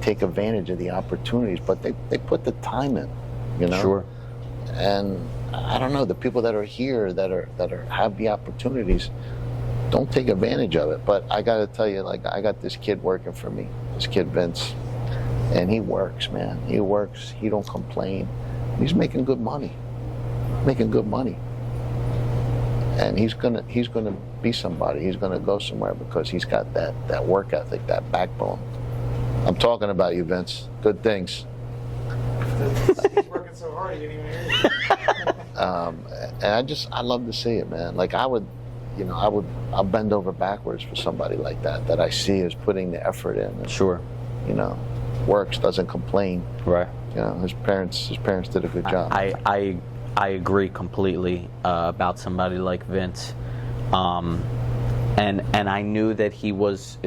take advantage of the opportunities, but they put the time in, Sure. And I don't know, the people that are here that have the opportunities don't take advantage of it. But I got to tell you, I got this kid working for me, this kid Vince, and he works, man. He works. He don't complain. He's making good money, and he's gonna be somebody. He's gonna go somewhere because he's got that work ethic, that backbone. I'm talking about you, Vince. Good things. He's working so hard, he didn't even hear you. And I love to see it, man. I'll bend over backwards for somebody like that I see is putting the effort in. And, Sure. Works, doesn't complain. Right. His parents did a good job. I I agree completely about somebody like Vince. And I knew that he was.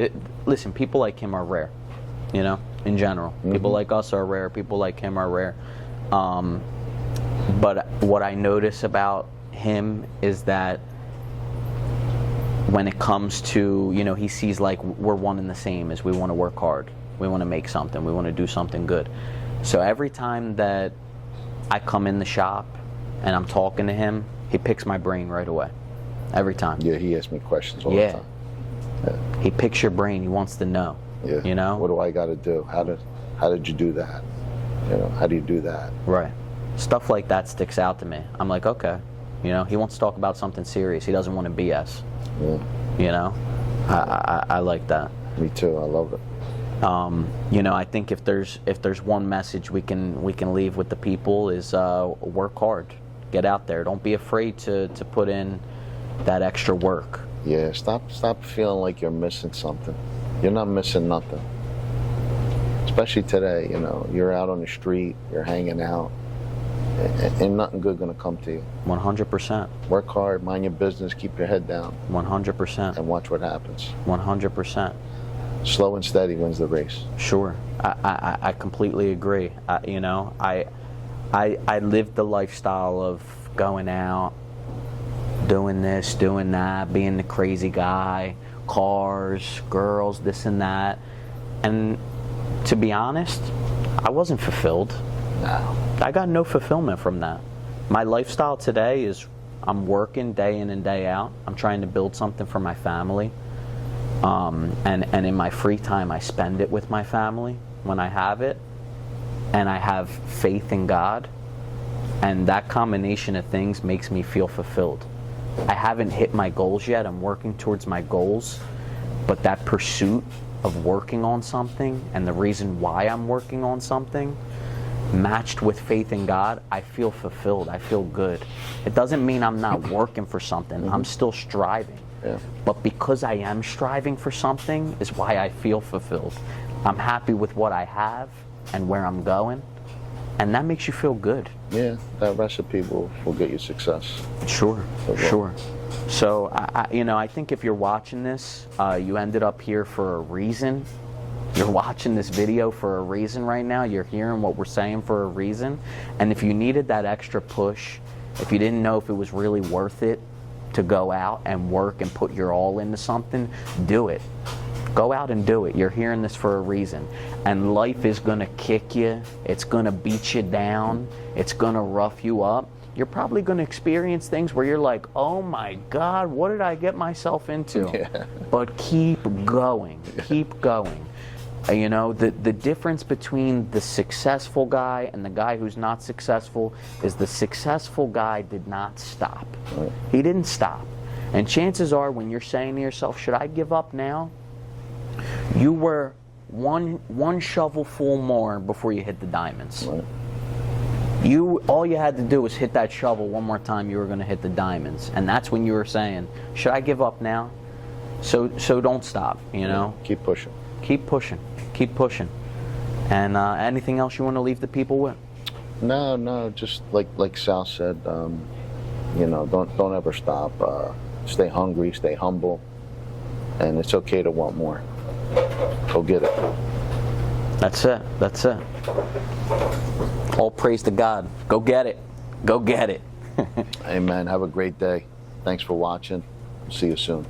Listen, people like him are rare, you know, in general. People like us are rare. People like him are rare. But what I notice about him is that when it comes to, you know, he sees like we're one and the same, as we want to work hard. We want to make something. We want to do something good. So every time that I come in the shop and I'm talking to him, he picks my brain right away. Every time. Yeah, he asks me questions all the time. Yeah. He picks your brain. He wants to know. Yeah. You know? What do I got to do? How did you do that? You know, how do you do that? Right. Stuff like that sticks out to me. I'm like, okay. You know, he wants to talk about something serious. He doesn't want to BS. Yeah. You know? I like that. Me too. I love it. You know, I think if there's one message we can leave with the people is work hard. Get out there. Don't be afraid to put in that extra work. Yeah, stop feeling like you're missing something. You're not missing nothing. Especially today, you know, you're out on the street, you're hanging out, and nothing good gonna come to you. 100%. Work hard, mind your business, keep your head down, 100%. and watch what happens. 100%. Slow and steady wins the race. Sure. I completely agree. You know, I lived the lifestyle of going out, doing this, doing that, being the crazy guy, cars, girls, this and that. And to be honest, I wasn't fulfilled. No. I got no fulfillment from that. My lifestyle today is I'm working day in and day out. I'm trying to build something for my family. And in my free time, I spend it with my family when I have it. And I have faith in God. And that combination of things makes me feel fulfilled. I haven't hit my goals yet. I'm working towards my goals. But that pursuit of working on something and the reason why I'm working on something, matched with faith in God, I feel fulfilled. I feel good. It doesn't mean I'm not working for something. I'm still striving. Yeah. But because I am striving for something is why I feel fulfilled. I'm happy with what I have and where I'm going. And that makes you feel good. Yeah, that recipe will get you success. Sure, It will. sure. So, I think if you're watching this, you ended up here for a reason. You're watching this video for a reason right now. You're hearing what we're saying for a reason. And if you needed that extra push, if you didn't know if it was really worth it to go out and work and put your all into something, do it. Go out and do it. You're hearing this for a reason. And life is going to kick you. It's going to beat you down. It's going to rough you up. You're probably going to experience things where you're like, oh my God, what did I get myself into? Yeah. But keep going. Keep going. You know, the difference between the successful guy and the guy who's not successful is the successful guy did not stop. Right. He didn't stop. And chances are when you're saying to yourself, should I give up now? You were one shovelful more before you hit the diamonds. Right. All you had to do was hit that shovel one more time, you were going to hit the diamonds. And that's when you were saying, should I give up now? So don't stop, you know? Keep pushing. Keep pushing. Keep pushing. And anything else you want to leave the people with? No, just like Sal said, you know, don't ever stop. Stay hungry, stay humble, and it's okay to want more. Go get it. That's it. That's it. All praise to God. Go get it. Go get it. Amen. Have a great day. Thanks for watching. See you soon.